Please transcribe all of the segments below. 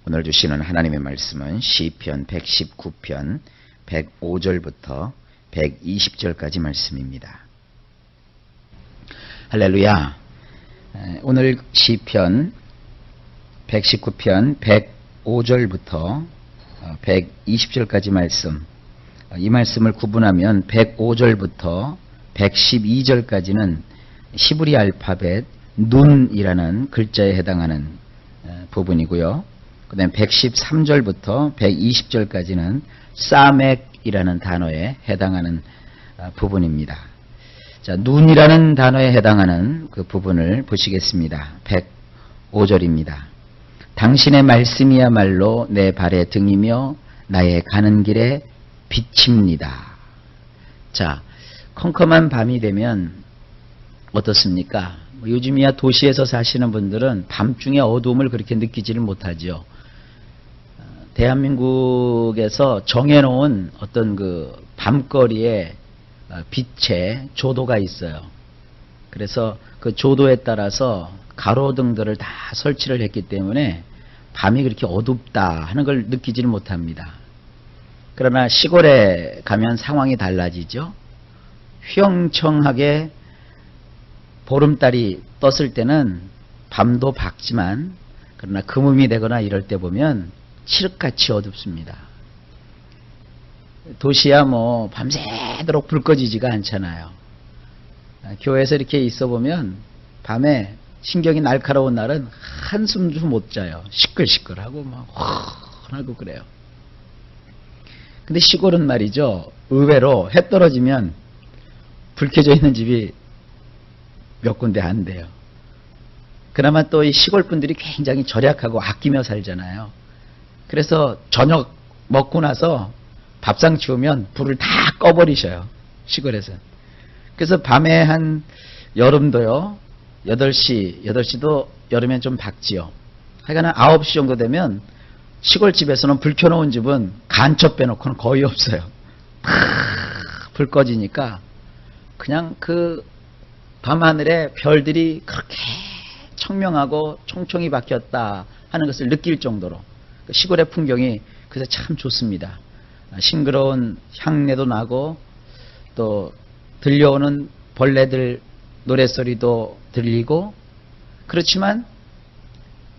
오늘 주시는 하나님의 말씀은 시편 119편 105절부터 120절까지 말씀입니다. 할렐루야. 오늘 시편 119편 105절부터 120절까지 말씀, 이 말씀을 구분하면 105절부터 112절까지는 시브리 알파벳 눈이라는 글자에 해당하는 부분이고요. 그 다음에 113절부터 120절까지는 사맥이라는 단어에 해당하는 부분입니다. 자, 눈이라는 단어에 해당하는 그 부분을 보시겠습니다. 105절입니다. 당신의 말씀이야말로 내 발의 등이며 나의 가는 길에 빛입니다. 자, 컴컴한 밤이 되면 어떻습니까? 요즘이야 도시에서 사시는 분들은 밤중에 어두움을 그렇게 느끼지를 못하죠. 대한민국에서 정해놓은 어떤 그 밤거리에 빛의 조도가 있어요. 그래서 그 조도에 따라서 가로등들을 다 설치를 했기 때문에 밤이 그렇게 어둡다 하는 걸 느끼지를 못합니다. 그러나 시골에 가면 상황이 달라지죠. 휘영청하게 보름달이 떴을 때는 밤도 밝지만 그러나 금음이 되거나 이럴 때 보면 칠흑같이 어둡습니다. 도시야 뭐 밤새도록 불 꺼지지가 않잖아요. 교회에서 이렇게 있어 보면 밤에 신경이 날카로운 날은 한숨도 못 자요. 시끌시끌하고 막 환하고 그래요. 근데 시골은 말이죠, 의외로 해 떨어지면 불 켜져 있는 집이 몇 군데 안 돼요. 그나마 또 이 시골 분들이 굉장히 절약하고 아끼며 살잖아요. 그래서 저녁 먹고 나서 밥상 치우면 불을 다 꺼버리셔요. 시골에서는. 그래서 밤에 한 여름도요. 8시도 여름엔 좀 밝지요. 하여간 9시 정도 되면 시골집에서는 불 켜놓은 집은 간첩 빼놓고는 거의 없어요. 불 꺼지니까 그냥 그 밤하늘에 별들이 그렇게 청명하고 총총히 박혔다 하는 것을 느낄 정도로 시골의 풍경이 그래서 참 좋습니다. 싱그러운 향내도 나고 또 들려오는 벌레들 노랫소리도 들리고, 그렇지만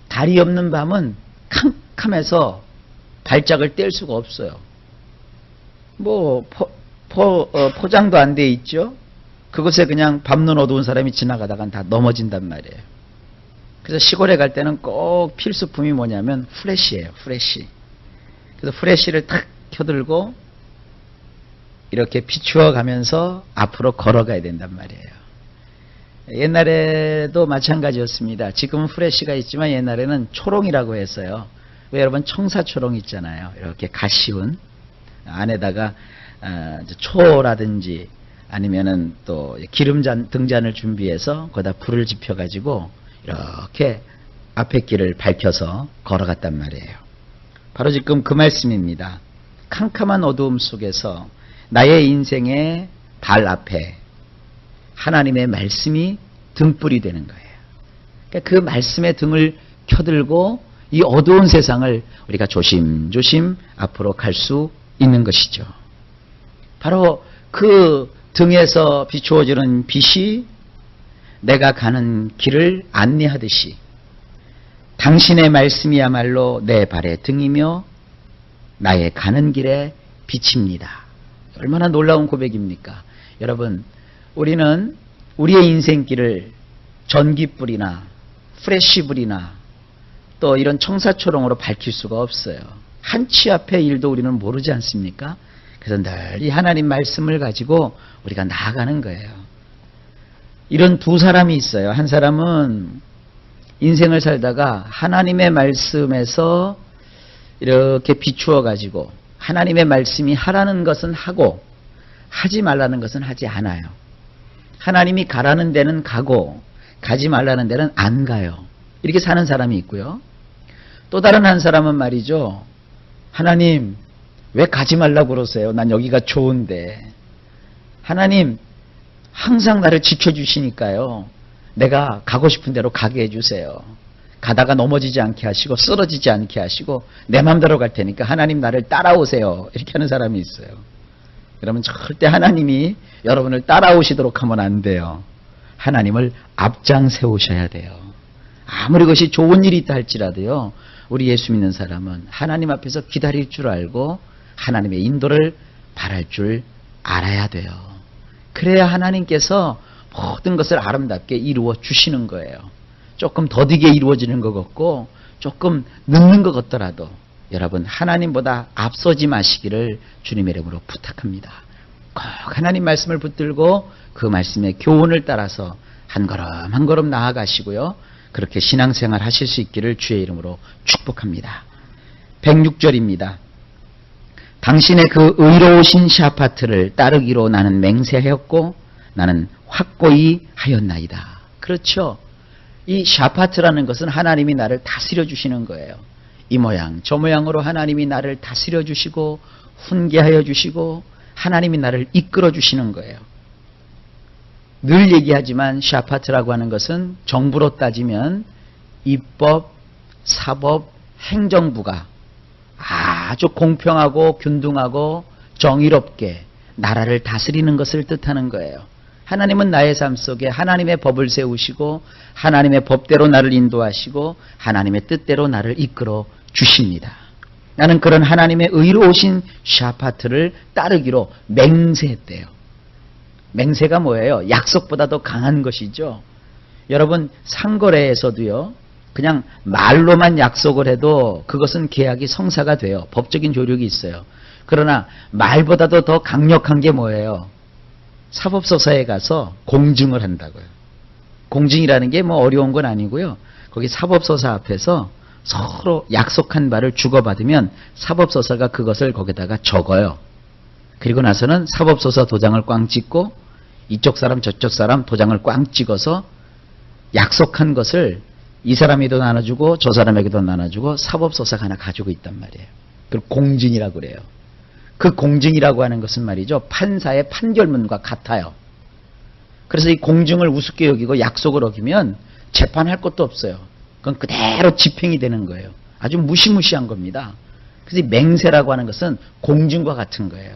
달이 없는 밤은 캄캄해서 발작을 뗄 수가 없어요. 뭐 포장도 안 돼 있죠. 그곳에 그냥 밤눈 어두운 사람이 지나가다간 다 넘어진단 말이에요. 그래서 시골에 갈 때는 꼭 필수품이 뭐냐면 후레쉬예요. 후레쉬. 그래서 후레쉬를 탁 켜들고 이렇게 비추어 가면서 앞으로 걸어가야 된단 말이에요. 옛날에도 마찬가지였습니다. 지금은 후레쉬가 있지만 옛날에는 초롱이라고 했어요. 왜 여러분 청사초롱 있잖아요. 이렇게 가시운 안에다가 초라든지 아니면은 또 기름잔 등잔을 준비해서 거기다 불을 지펴 가지고 이렇게 앞에 길을 밝혀서 걸어갔단 말이에요. 바로 지금 그 말씀입니다. 캄캄한 어두움 속에서 나의 인생의 발 앞에 하나님의 말씀이 등불이 되는 거예요. 그러니까 그 말씀의 등을 켜들고 이 어두운 세상을 우리가 조심조심 앞으로 갈 수 있는 것이죠. 바로 그 등에서 비추어지는 빛이 내가 가는 길을 안내하듯이 당신의 말씀이야말로 내 발의 등이며 나의 가는 길에 빛입니다. 얼마나 놀라운 고백입니까? 여러분, 우리는 우리의 인생길을 전기불이나 프레쉬불이나 또 이런 청사초롱으로 밝힐 수가 없어요. 한치 앞의 일도 우리는 모르지 않습니까? 그래서 늘 이 하나님 말씀을 가지고 우리가 나아가는 거예요. 이런 두 사람이 있어요. 한 사람은 인생을 살다가 하나님의 말씀에서 이렇게 비추어 가지고 하나님의 말씀이 하라는 것은 하고 하지 말라는 것은 하지 않아요. 하나님이 가라는 데는 가고 가지 말라는 데는 안 가요. 이렇게 사는 사람이 있고요. 또 다른 한 사람은 말이죠. 하나님 왜 가지 말라고 그러세요? 난 여기가 좋은데. 하나님 항상 나를 지켜주시니까요. 내가 가고 싶은 대로 가게 해주세요. 가다가 넘어지지 않게 하시고 쓰러지지 않게 하시고 내 맘대로 갈 테니까 하나님 나를 따라오세요. 이렇게 하는 사람이 있어요. 여러분 절대 하나님이 여러분을 따라오시도록 하면 안 돼요. 하나님을 앞장 세우셔야 돼요. 아무리 그것이 좋은 일이 있다 할지라도요. 우리 예수 믿는 사람은 하나님 앞에서 기다릴 줄 알고 하나님의 인도를 바랄 줄 알아야 돼요. 그래야 하나님께서 모든 것을 아름답게 이루어 주시는 거예요. 조금 더디게 이루어지는 것 같고 조금 늦는 것 같더라도 여러분 하나님보다 앞서지 마시기를 주님의 이름으로 부탁합니다. 꼭 하나님 말씀을 붙들고 그 말씀의 교훈을 따라서 한 걸음 한 걸음 나아가시고요. 그렇게 신앙생활 하실 수 있기를 주의 이름으로 축복합니다. 106절입니다. 당신의 그 의로우신 샤파트를 따르기로 나는 맹세하였고 나는 확고히 하였나이다. 그렇죠. 이 샤파트라는 것은 하나님이 나를 다스려 주시는 거예요. 이 모양 저 모양으로 하나님이 나를 다스려 주시고 훈계하여 주시고 하나님이 나를 이끌어 주시는 거예요. 늘 얘기하지만 샤파트라고 하는 것은 정부로 따지면 입법, 사법, 행정부가 아주 공평하고 균등하고 정의롭게 나라를 다스리는 것을 뜻하는 거예요. 하나님은 나의 삶 속에 하나님의 법을 세우시고 하나님의 법대로 나를 인도하시고 하나님의 뜻대로 나를 이끌어 주십니다. 나는 그런 하나님의 의로우신 샤파트를 따르기로 맹세했대요. 맹세가 뭐예요? 약속보다 더 강한 것이죠. 여러분 상거래에서도요. 그냥 말로만 약속을 해도 그것은 계약이 성사가 돼요. 법적인 조력이 있어요. 그러나 말보다도 더 강력한 게 뭐예요? 사법소사에 가서 공증을 한다고요. 공증이라는 게 뭐 어려운 건 아니고요. 거기 사법소사 앞에서 서로 약속한 바를 주고받으면 사법소사가 그것을 거기다가 적어요. 그리고 나서는 사법소사 도장을 꽝 찍고 이쪽 사람 저쪽 사람 도장을 꽝 찍어서 약속한 것을 이 사람에도 나눠주고 저 사람에게도 나눠주고 사법소사가 하나 가지고 있단 말이에요. 그걸 공증이라고 그래요. 그 공증이라고 하는 것은 말이죠. 판사의 판결문과 같아요. 그래서 이 공증을 우습게 여기고 약속을 어기면 재판할 것도 없어요. 그건 그대로 집행이 되는 거예요. 아주 무시무시한 겁니다. 그래서 이 맹세라고 하는 것은 공증과 같은 거예요.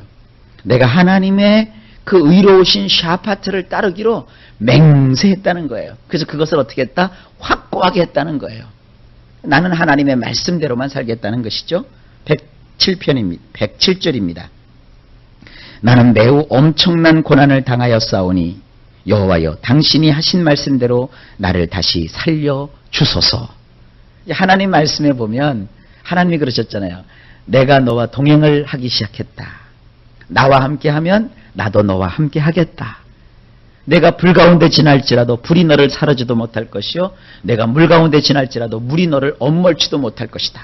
내가 하나님의 그 의로우신 샤파트를 따르기로 맹세했다는 거예요. 그래서 그것을 어떻게 했다? 확고하게 했다는 거예요. 나는 하나님의 말씀대로만 살겠다는 것이죠. 107절입니다. 나는 매우 엄청난 고난을 당하여 싸우니 여호와여 당신이 하신 말씀대로 나를 다시 살려 주소서. 하나님 말씀에 보면 하나님이 그러셨잖아요. 내가 너와 동행을 하기 시작했다. 나와 함께하면 나도 너와 함께 하겠다. 내가 불 가운데 지날지라도 불이 너를 사르지도 못할 것이요 내가 물 가운데 지날지라도 물이 너를 엄멀지도 못할 것이다.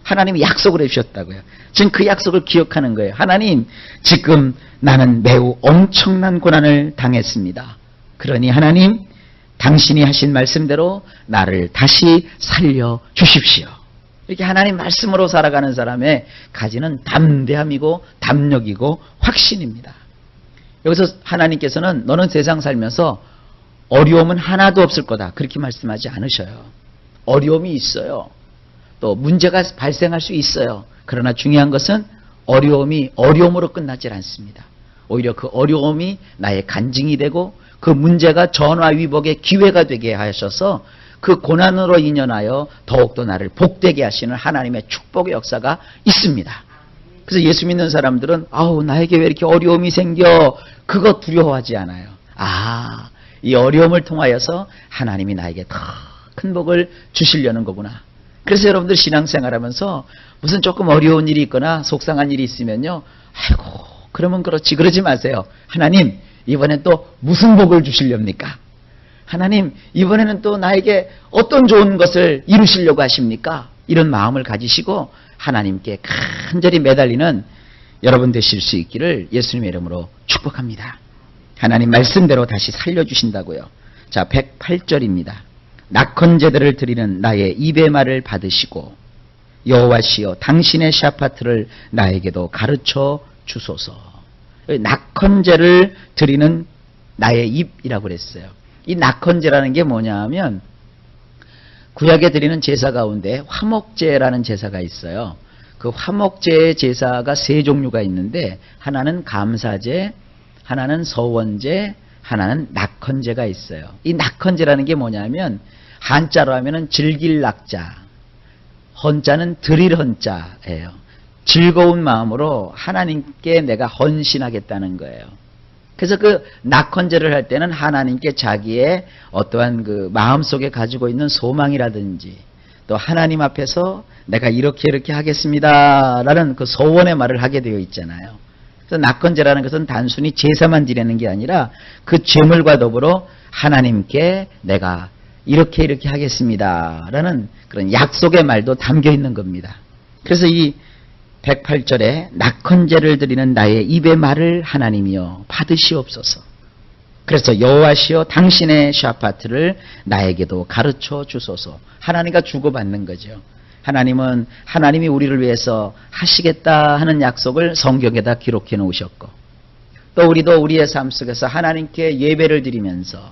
하나님이 약속을 해주셨다고요. 지금 그 약속을 기억하는 거예요. 하나님 지금 나는 매우 엄청난 고난을 당했습니다. 그러니 하나님 당신이 하신 말씀대로 나를 다시 살려 주십시오. 이렇게 하나님 말씀으로 살아가는 사람의 가지는 담대함이고 담력이고 확신입니다. 여기서 하나님께서는 너는 세상 살면서 어려움은 하나도 없을 거다 그렇게 말씀하지 않으셔요. 어려움이 있어요. 또 문제가 발생할 수 있어요. 그러나 중요한 것은 어려움이 어려움으로 끝나질 않습니다. 오히려 그 어려움이 나의 간증이 되고 그 문제가 전화위복의 기회가 되게 하셔서 그 고난으로 인연하여 더욱더 나를 복되게 하시는 하나님의 축복의 역사가 있습니다. 그래서 예수 믿는 사람들은 아우 나에게 왜 이렇게 어려움이 생겨 그거 두려워하지 않아요. 아, 이 어려움을 통하여서 하나님이 나에게 더 큰 복을 주시려는 거구나. 그래서 여러분들 신앙생활하면서 무슨 조금 어려운 일이 있거나 속상한 일이 있으면요. 아이고 그러면 그렇지 그러지 마세요. 하나님 이번엔 또 무슨 복을 주시렵니까? 하나님 이번에는 또 나에게 어떤 좋은 것을 이루시려고 하십니까? 이런 마음을 가지시고 하나님께 간절히 매달리는 여러분 되실 수 있기를 예수님의 이름으로 축복합니다. 하나님 말씀대로 다시 살려주신다고요. 자 108절입니다. 낙헌제들을 드리는 나의 입의 말을 받으시고 여호와시여 당신의 샤파트를 나에게도 가르쳐 주소서. 낙헌제를 드리는 나의 입이라고 그랬어요. 이 낙헌제라는 게 뭐냐 하면 구약에 드리는 제사 가운데 화목제라는 제사가 있어요. 그 화목제 제사가 세 종류가 있는데 하나는 감사제, 하나는 서원제, 하나는 낙헌제가 있어요. 이 낙헌제라는 게 뭐냐면 한자로 하면은 즐길 낙자, 헌자는 드릴 헌자예요. 즐거운 마음으로 하나님께 내가 헌신하겠다는 거예요. 그래서 그 낙헌제를 할 때는 하나님께 자기의 어떠한 그 마음속에 가지고 있는 소망이라든지 또 하나님 앞에서 내가 이렇게 하겠습니다라는 그 소원의 말을 하게 되어 있잖아요. 그래서 낙헌제라는 것은 단순히 제사만 지내는 게 아니라 그 제물과 더불어 하나님께 내가 이렇게 하겠습니다라는 그런 약속의 말도 담겨 있는 겁니다. 그래서 이 108절에 낙헌제를 드리는 나의 입의 말을 하나님이여 받으시옵소서. 그래서 여호와시여 당신의 샤파트를 나에게도 가르쳐 주소서. 하나님과 주고받는 거죠. 하나님은 하나님이 우리를 위해서 하시겠다 하는 약속을 성경에다 기록해 놓으셨고 또 우리도 우리의 삶 속에서 하나님께 예배를 드리면서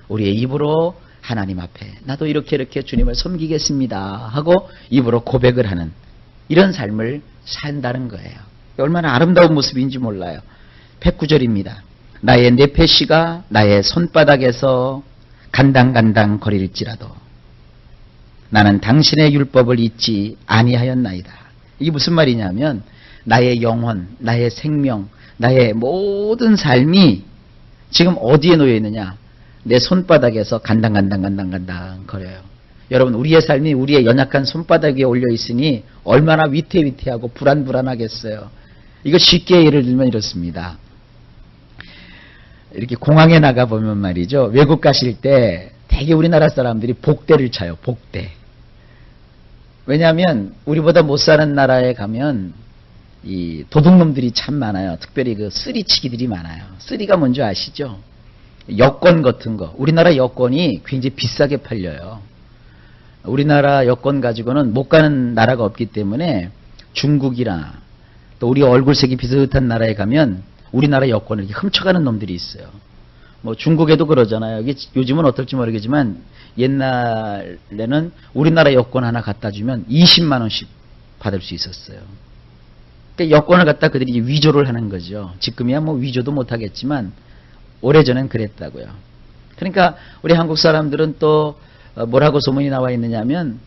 우리의 입으로 하나님 앞에 나도 이렇게 주님을 섬기겠습니다 하고 입으로 고백을 하는 이런 삶을 산다는 거예요. 얼마나 아름다운 모습인지 몰라요. 109절입니다. 나의 네페시가 나의 손바닥에서 간당간당 거릴지라도 나는 당신의 율법을 잊지 아니하였나이다. 이게 무슨 말이냐면 나의 영혼, 나의 생명, 나의 모든 삶이 지금 어디에 놓여 있느냐? 내 손바닥에서 간당 거려요. 여러분 우리의 삶이 우리의 연약한 손바닥 위에 올려 있으니 얼마나 위태위태하고 불안하겠어요. 이거 쉽게 예를 들면 이렇습니다. 이렇게 공항에 나가보면 말이죠. 외국 가실 때 되게 우리나라 사람들이 복대를 차요. 복대. 왜냐하면 우리보다 못 사는 나라에 가면 이 도둑놈들이 참 많아요. 특별히 그 쓰리치기들이 많아요. 쓰리가 뭔지 아시죠? 여권 같은 거. 우리나라 여권이 굉장히 비싸게 팔려요. 우리나라 여권 가지고는 못 가는 나라가 없기 때문에 중국이나 또 우리 얼굴색이 비슷한 나라에 가면 우리나라 여권을 이렇게 훔쳐가는 놈들이 있어요. 뭐 중국에도 그러잖아요. 이게 요즘은 어떨지 모르겠지만 옛날에는 우리나라 여권 하나 갖다 주면 20만 원씩 받을 수 있었어요. 그러니까 여권을 갖다 그들이 위조를 하는 거죠. 지금이야 뭐 위조도 못 하겠지만 오래전엔 그랬다고요. 그러니까 우리 한국 사람들은 또 뭐라고 소문이 나와 있느냐면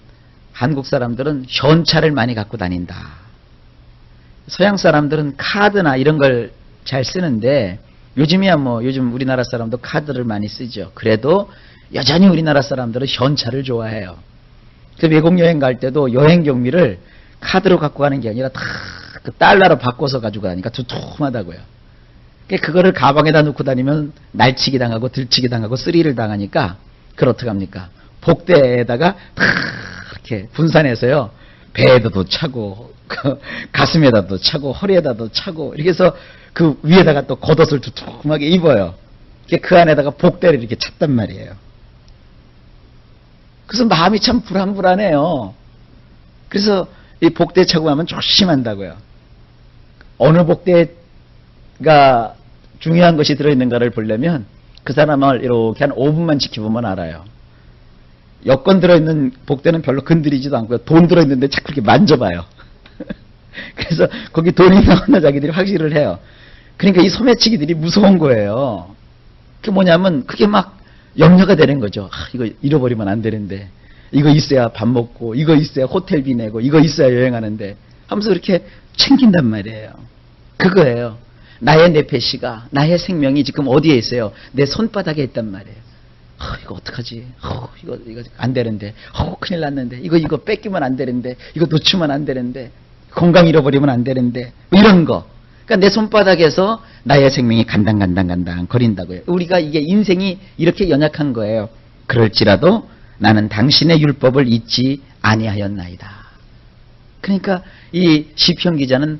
한국 사람들은 현찰을 많이 갖고 다닌다. 서양 사람들은 카드나 이런 걸 잘 쓰는데 요즘이야 뭐 요즘 우리나라 사람도 카드를 많이 쓰죠. 그래도 여전히 우리나라 사람들은 현찰을 좋아해요. 그 외국 여행 갈 때도 여행 경비를 카드로 갖고 가는 게 아니라 다 그 달러로 바꿔서 가지고 가니까 두툼하다고요. 그거를 가방에다 넣고 다니면 날치기 당하고 들치기 당하고 쓰리를 당하니까 그걸 어떡합니까? 복대에다가 다 이렇게 분산해서요. 배에다도 차고 가슴에다도 차고 허리에다도 차고 이렇게 해서 그 위에다가 또 겉옷을 두툼하게 입어요. 그 안에다가 복대를 이렇게 찼단 말이에요. 그래서 마음이 참 불안해요. 그래서 이 복대 차고 하면 조심한다고요. 어느 복대가 중요한 것이 들어있는가를 보려면 그 사람을 이렇게 한 5분만 지켜보면 알아요. 여권 들어있는 복대는 별로 건드리지도 않고요. 돈 들어있는데 자꾸 이렇게 만져봐요. 그래서 거기 돈이 나왔나 자기들이 확실을 해요. 그러니까 이 소매치기들이 무서운 거예요. 그게 뭐냐면 그게 막 염려가 되는 거죠. 이거 잃어버리면 안 되는데 이거 있어야 밥 먹고 이거 있어야 호텔비 내고 이거 있어야 여행하는데 하면서 이렇게 챙긴단 말이에요. 그거예요. 나의 네페시가 나의 생명이 지금 어디에 있어요? 내 손바닥에 있단 말이에요. 이거 어떡하지? 이거 안 되는데. 큰일 났는데. 이거 뺏기면 안 되는데. 이거 놓치면 안 되는데. 건강 잃어버리면 안 되는데. 뭐 이런 거. 그러니까 내 손바닥에서 나의 생명이 간당 거린다고요. 우리가 이게 인생이 이렇게 연약한 거예요. 그럴지라도 나는 당신의 율법을 잊지 아니하였나이다. 그러니까 이 시편 기자는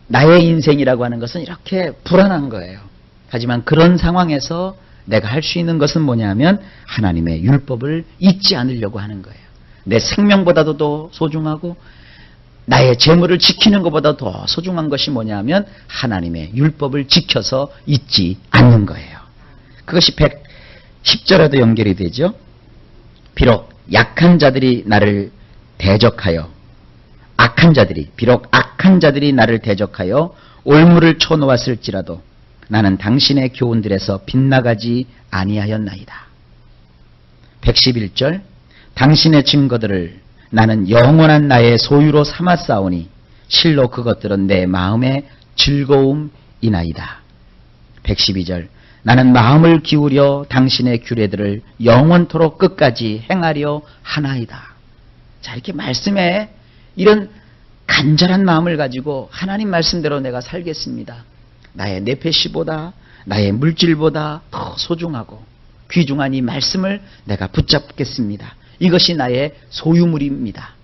나의 인생이라고 하는 것은 이렇게 불안한 거예요. 하지만 그런 상황에서 내가 할 수 있는 것은 뭐냐면 하나님의 율법을 잊지 않으려고 하는 거예요. 내 생명보다도 더 소중하고 나의 재물을 지키는 것보다 더 소중한 것이 뭐냐면 하나님의 율법을 지켜서 잊지 않는 거예요. 그것이 110절에도 연결이 되죠. 비록 약한 자들이 나를 대적하여 비록 악한 자들이 나를 대적하여 올무를 쳐놓았을지라도 나는 당신의 교훈들에서 빗나가지 아니하였나이다. 111절 당신의 증거들을 나는 영원한 나의 소유로 삼았사오니 실로 그것들은 내 마음의 즐거움이나이다. 112절 나는 마음을 기울여 당신의 규례들을 영원토록 끝까지 행하려 하나이다. 자, 이렇게 말씀에 이런 간절한 마음을 가지고 하나님 말씀대로 내가 살겠습니다. 나의 네페시보다 나의 물질보다 더 소중하고 귀중한 이 말씀을 내가 붙잡겠습니다. 이것이 나의 소유물입니다.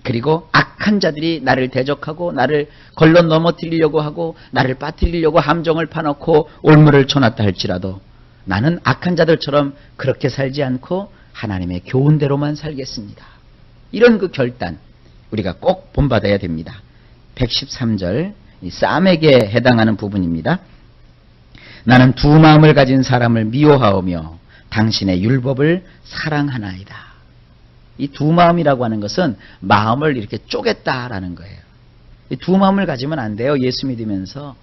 그리고 악한 자들이 나를 대적하고 나를 걸러 넘어뜨리려고 하고 나를 빠뜨리려고 함정을 파놓고 올무를 쳐놨다 할지라도 나는 악한 자들처럼 그렇게 살지 않고 하나님의 교훈대로만 살겠습니다. 이런 그 결단 우리가 꼭 본받아야 됩니다. 113절 이 쌈에게 해당하는 부분입니다. 나는 두 마음을 가진 사람을 미워하오며 당신의 율법을 사랑하나이다. 이 두 마음이라고 하는 것은 마음을 이렇게 쪼갰다라는 거예요. 이 두 마음을 가지면 안 돼요. 예수 믿으면서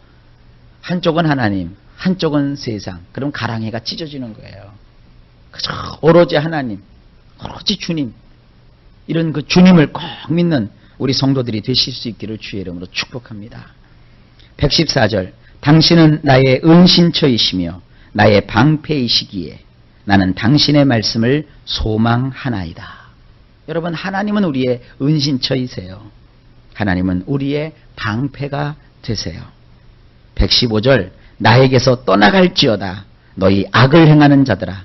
한쪽은 하나님, 한쪽은 세상. 그럼 가랑이가 찢어지는 거예요. 그저 오로지 하나님, 오로지 주님. 이런 그 주님을 꼭 믿는 우리 성도들이 되실 수 있기를 주의 이름으로 축복합니다. 114절 당신은 나의 은신처이시며 나의 방패이시기에 나는 당신의 말씀을 소망하나이다. 여러분 하나님은 우리의 은신처이세요. 하나님은 우리의 방패가 되세요. 115절 나에게서 떠나갈지어다 너희 악을 행하는 자들아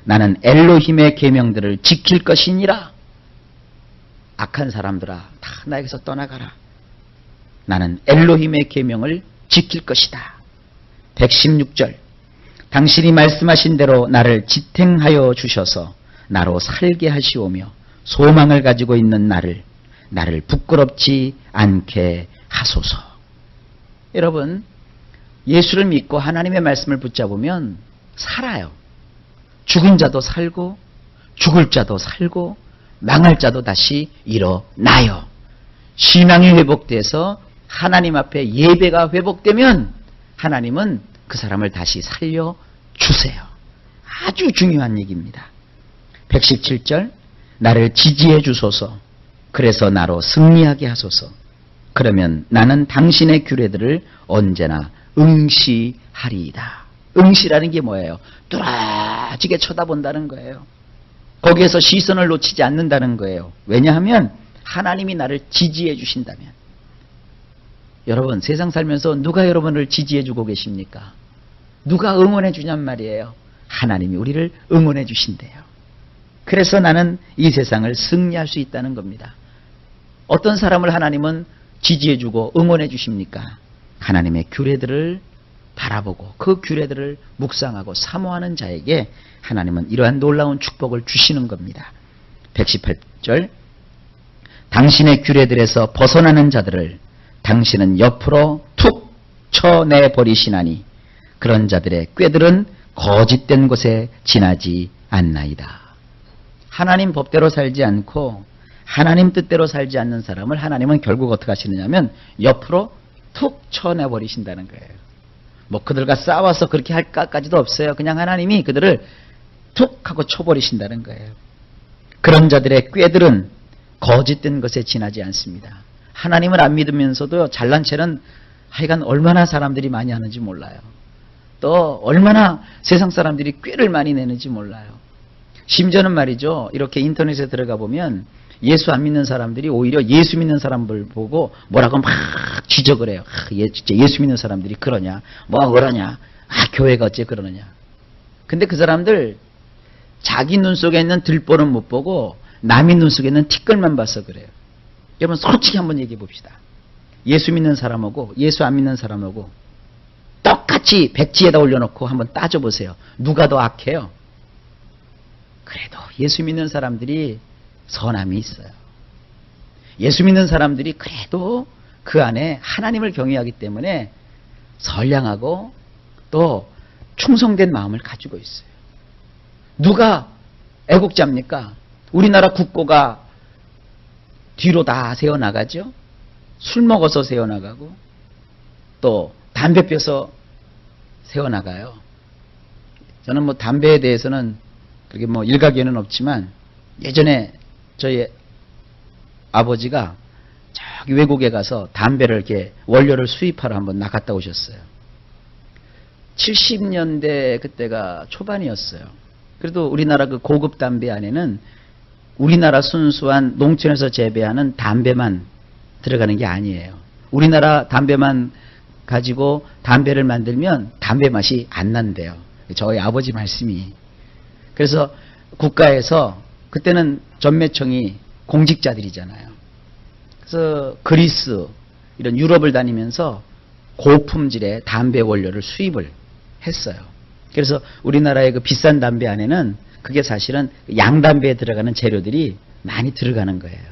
나는 엘로힘의 계명들을 지킬 것이니라. 악한 사람들아 다 나에게서 떠나가라. 나는 엘로힘의 계명을 지킬 것이다. 116절 당신이 말씀하신 대로 나를 지탱하여 주셔서 나로 살게 하시오며 소망을 가지고 있는 나를 부끄럽지 않게 하소서. 여러분 예수를 믿고 하나님의 말씀을 붙잡으면 살아요. 죽은 자도 살고 죽을 자도 살고 망할 자도 다시 일어나요. 신앙이 회복돼서 하나님 앞에 예배가 회복되면 하나님은 그 사람을 다시 살려주세요. 아주 중요한 얘기입니다. 117절 나를 지지해 주소서 그래서 나로 승리하게 하소서 그러면 나는 당신의 규례들을 언제나 응시하리이다. 응시라는 게 뭐예요? 뚜라지게 쳐다본다는 거예요. 거기에서 시선을 놓치지 않는다는 거예요. 왜냐하면 하나님이 나를 지지해 주신다면. 여러분 세상 살면서 누가 여러분을 지지해 주고 계십니까? 누가 응원해 주냔 말이에요. 하나님이 우리를 응원해 주신대요. 그래서 나는 이 세상을 승리할 수 있다는 겁니다. 어떤 사람을 하나님은 지지해 주고 응원해 주십니까? 하나님의 규례들을 바라보고 그 규례들을 묵상하고 사모하는 자에게 하나님은 이러한 놀라운 축복을 주시는 겁니다. 118절 당신의 규례들에서 벗어나는 자들을 당신은 옆으로 툭 쳐내버리시나니 그런 자들의 꾀들은 거짓된 곳에 지나지 않나이다. 하나님 법대로 살지 않고 하나님 뜻대로 살지 않는 사람을 하나님은 결국 어떻게 하시느냐면 옆으로 툭 쳐내버리신다는 거예요. 뭐 그들과 싸워서 그렇게 할까까지도 없어요. 그냥 하나님이 그들을 툭 하고 쳐버리신다는 거예요. 그런 자들의 꾀들은 거짓된 것에 지나지 않습니다. 하나님을 안 믿으면서도 잘난 체는 하여간 얼마나 사람들이 많이 하는지 몰라요. 또 얼마나 세상 사람들이 꾀를 많이 내는지 몰라요. 심지어는 말이죠. 이렇게 인터넷에 들어가 보면 예수 안 믿는 사람들이 오히려 예수 믿는 사람들 보고 뭐라고 막 지적을 해요. 진짜 예수 믿는 사람들이 그러냐. 뭐 그러냐. 교회가 어째 그러느냐. 근데 그 사람들 자기 눈 속에 있는 들보는 못 보고 남의 눈 속에 있는 티끌만 봐서 그래요. 여러분 솔직히 한번 얘기해 봅시다. 예수 믿는 사람하고 예수 안 믿는 사람하고 똑같이 백지에다 올려놓고 한번 따져보세요. 누가 더 악해요? 그래도 예수 믿는 사람들이 선함이 있어요. 예수 믿는 사람들이 그래도 그 안에 하나님을 경외하기 때문에 선량하고 또 충성된 마음을 가지고 있어요. 누가 애국자입니까? 우리나라 국고가 뒤로 다 새어나가죠. 술 먹어서 새어나가고 또 담배 피워서 새어나가요. 저는 뭐 담배에 대해서는 그렇게 뭐 일가견은 없지만 예전에 저희 아버지가 저기 외국에 가서 담배를 이렇게 원료를 수입하러 한번 나갔다 오셨어요. 70년대 그때가 초반이었어요. 그래도 우리나라 그 고급 담배 안에는 우리나라 순수한 농촌에서 재배하는 담배만 들어가는 게 아니에요. 우리나라 담배만 가지고 담배를 만들면 담배 맛이 안 난대요. 저희 아버지 말씀이. 그래서 국가에서 그때는 전매청이 공직자들이잖아요. 그래서 그리스 이런 유럽을 다니면서 고품질의 담배 원료를 수입을 했어요. 그래서 우리나라의 그 비싼 담배 안에는 그게 사실은 양담배에 들어가는 재료들이 많이 들어가는 거예요.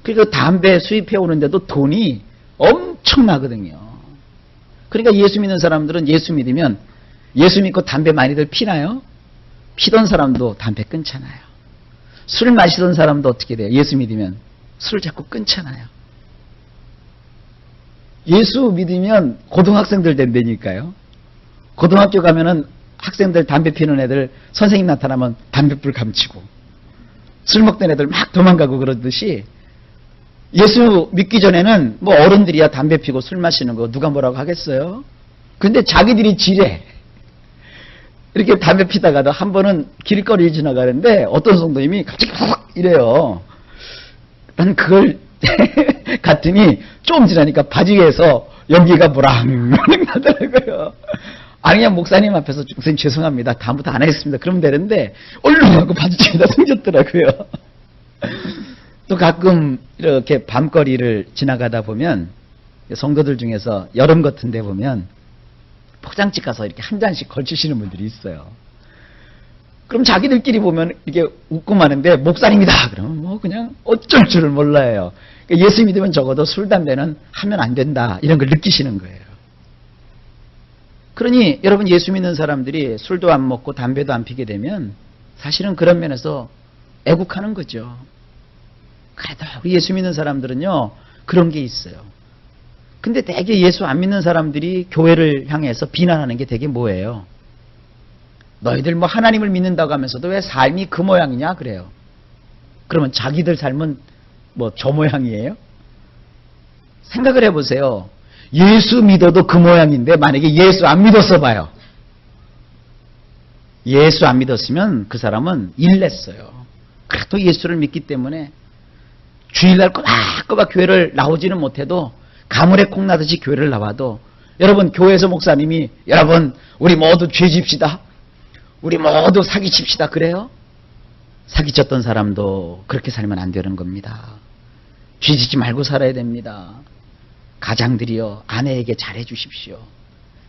그리고 담배 수입해 오는데도 돈이 엄청나거든요. 그러니까 예수 믿는 사람들은 예수 믿으면 예수 믿고 담배 많이들 피나요? 피던 사람도 담배 끊잖아요. 술 마시던 사람도 어떻게 돼요? 예수 믿으면 술을 자꾸 끊잖아요. 예수 믿으면 고등학생들 된다니까요. 고등학교 가면은 학생들 담배 피는 애들 선생님 나타나면 담배불 감치고 술 먹던 애들 막 도망가고 그러듯이 예수 믿기 전에는 뭐 어른들이야 담배 피고 술 마시는 거 누가 뭐라고 하겠어요? 근데 자기들이 지레 이렇게 담배 피다가도 한 번은 길거리 지나가는데 어떤 성도님이 갑자기 팍 이래요. 난 그걸 갔더니 좀 지나니까 바지에서 연기가 무랑무랑 나더라고요. 아니 그냥 목사님 앞에서 목사님 죄송합니다. 다음부터 안 하겠습니다. 그러면 되는데 얼른 하고 바지에다 숨겼더라고요. 또 가끔 이렇게 밤거리를 지나가다 보면 성도들 중에서 여름 같은 데 보면 포장집 가서 이렇게 한 잔씩 걸치시는 분들이 있어요. 그럼 자기들끼리 보면 이게 웃고 마는데 목사님이다 그러면 뭐 그냥 어쩔 줄을 몰라요. 그러니까 예수 믿으면 적어도 술, 담배는 하면 안 된다 이런 걸 느끼시는 거예요. 그러니 여러분 예수 믿는 사람들이 술도 안 먹고 담배도 안 피게 되면 사실은 그런 면에서 애국하는 거죠. 그래도 우리 예수 믿는 사람들은요 그런 게 있어요. 근데 되게 예수 안 믿는 사람들이 교회를 향해서 비난하는 게 되게 뭐예요? 너희들 뭐 하나님을 믿는다고 하면서도 왜 삶이 그 모양이냐 그래요. 그러면 자기들 삶은 뭐 저 모양이에요? 생각을 해보세요. 예수 믿어도 그 모양인데 만약에 예수 안 믿었어 봐요. 예수 안 믿었으면 그 사람은 일냈어요. 그래도 예수를 믿기 때문에 주일날 꼬박꼬박 교회를 나오지는 못해도 가물에 콩 나듯이 교회를 나와도 여러분 교회에서 목사님이 여러분 우리 모두 죄 집시다. 우리 모두 사기 칩시다. 그래요? 사기 쳤던 사람도 그렇게 살면 안 되는 겁니다. 죄 짓지 말고 살아야 됩니다. 가장들이요 아내에게 잘해 주십시오.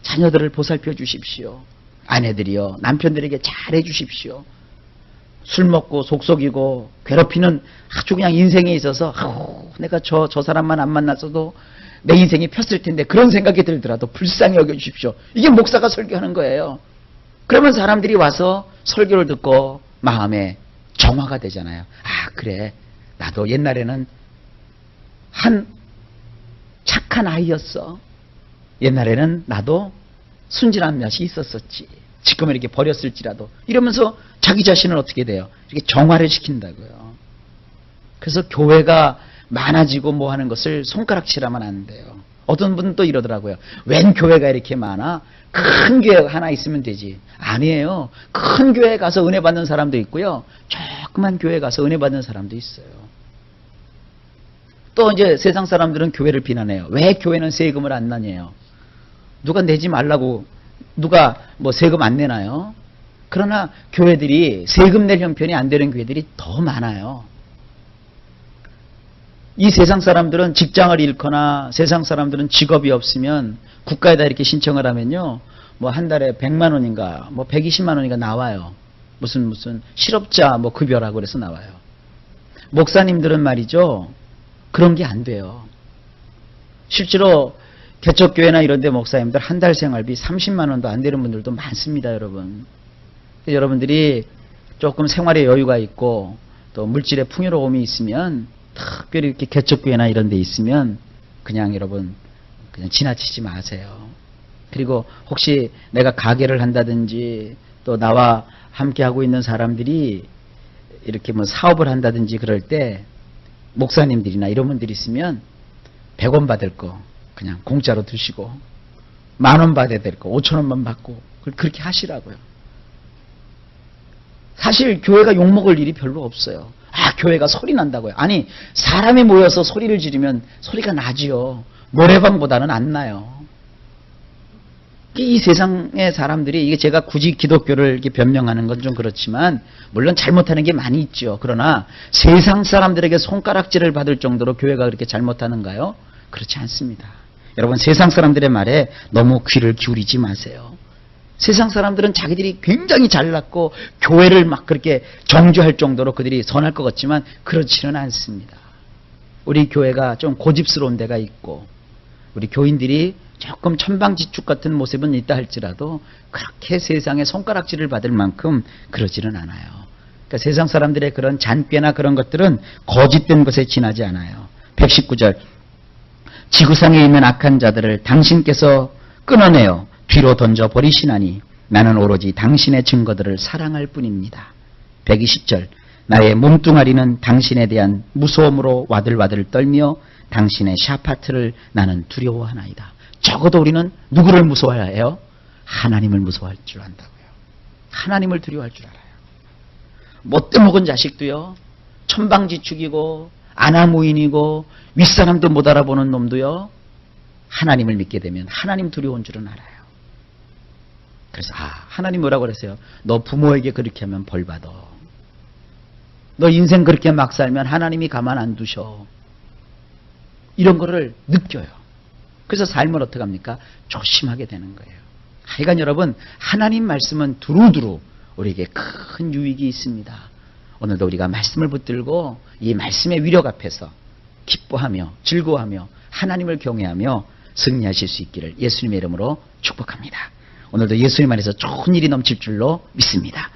자녀들을 보살펴 주십시오. 아내들이요 남편들에게 잘해 주십시오. 술 먹고 속속이고 괴롭히는 아주 그냥 인생에 있어서 내가 저 사람만 안 만났어도 내 인생이 폈을 텐데 그런 생각이 들더라도 불쌍히 여겨주십시오. 이게 목사가 설교하는 거예요. 그러면 사람들이 와서 설교를 듣고 마음에 정화가 되잖아요. 아 그래 나도 옛날에는 한 착한 아이였어. 옛날에는 나도 순진한 맛이 있었었지. 지금은 이렇게 버렸을지라도 이러면서 자기 자신을 어떻게 돼요? 이렇게 정화를 시킨다고요. 그래서 교회가 많아지고 뭐 하는 것을 손가락질하면 안 돼요. 어떤 분은 또 이러더라고요. 웬 교회가 이렇게 많아? 큰 교회 하나 있으면 되지. 아니에요. 큰 교회에 가서 은혜 받는 사람도 있고요. 조그만 교회에 가서 은혜 받는 사람도 있어요. 또 이제 세상 사람들은 교회를 비난해요. 왜 교회는 세금을 안 내냐요? 누가 내지 말라고 누가 뭐 세금 안 내나요? 그러나 교회들이 세금 낼 형편이 안 되는 교회들이 더 많아요. 이 세상 사람들은 직장을 잃거나 세상 사람들은 직업이 없으면 국가에다 이렇게 신청을 하면요. 뭐 한 달에 100만 원인가 뭐 120만 원인가 나와요. 무슨 실업자 뭐 급여라고 그래서 나와요. 목사님들은 말이죠. 그런 게 안 돼요. 실제로 개척교회나 이런 데 목사님들 한 달 생활비 30만 원도 안 되는 분들도 많습니다, 여러분. 여러분들이 조금 생활에 여유가 있고 또 물질의 풍요로움이 있으면 특별히 이렇게 개척교회나 이런 데 있으면 그냥 여러분 그냥 지나치지 마세요. 그리고 혹시 내가 가게를 한다든지 또 나와 함께 하고 있는 사람들이 이렇게 뭐 사업을 한다든지 그럴 때 목사님들이나 이런 분들이 있으면 100원 받을 거 그냥 공짜로 드시고 10,000원 받아야 될 거 5,000원만 받고 그렇게 하시라고요. 사실 교회가 욕먹을 일이 별로 없어요. 아, 교회가 소리 난다고요. 아니, 사람이 모여서 소리를 지르면 소리가 나지요. 노래방보다는 안 나요. 이 세상의 사람들이, 이게 제가 굳이 기독교를 이렇게 변명하는 건 좀 그렇지만, 물론 잘못하는 게 많이 있죠. 그러나 세상 사람들에게 손가락질을 받을 정도로 교회가 그렇게 잘못하는가요? 그렇지 않습니다. 여러분, 세상 사람들의 말에 너무 귀를 기울이지 마세요. 세상 사람들은 자기들이 굉장히 잘났고 교회를 막 그렇게 정죄할 정도로 그들이 선할 것 같지만 그렇지는 않습니다. 우리 교회가 좀 고집스러운 데가 있고 우리 교인들이 조금 천방지축 같은 모습은 있다 할지라도 그렇게 세상에 손가락질을 받을 만큼 그러지는 않아요. 그러니까 세상 사람들의 그런 잔꾀나 그런 것들은 거짓된 것에 지나지 않아요. 119절 지구상에 있는 악한 자들을 당신께서 끊어내어 뒤로 던져버리시나니 나는 오로지 당신의 증거들을 사랑할 뿐입니다. 120절 나의 몸뚱아리는 당신에 대한 무서움으로 와들와들 떨며 당신의 샤파트를 나는 두려워하나이다. 적어도 우리는 누구를 무서워해요? 하나님을 무서워할 줄 안다고요. 하나님을 두려워할 줄 알아요. 못돼 먹은 자식도요. 천방지축이고 아나무인이고 윗사람도 못 알아보는 놈도요. 하나님을 믿게 되면 하나님 두려운 줄은 알아요. 그래서 하나님 뭐라고 그랬어요? 너 부모에게 그렇게 하면 벌 받아. 너 인생 그렇게 막 살면 하나님이 가만 안 두셔. 이런 거를 느껴요. 그래서 삶을 어떻게 합니까? 조심하게 되는 거예요. 하여간 여러분 하나님 말씀은 두루두루 우리에게 큰 유익이 있습니다. 오늘도 우리가 말씀을 붙들고 이 말씀의 위력 앞에서 기뻐하며 즐거워하며 하나님을 경외하며 승리하실 수 있기를 예수님의 이름으로 축복합니다. 오늘도 예수님 안에서 좋은 일이 넘칠 줄로 믿습니다.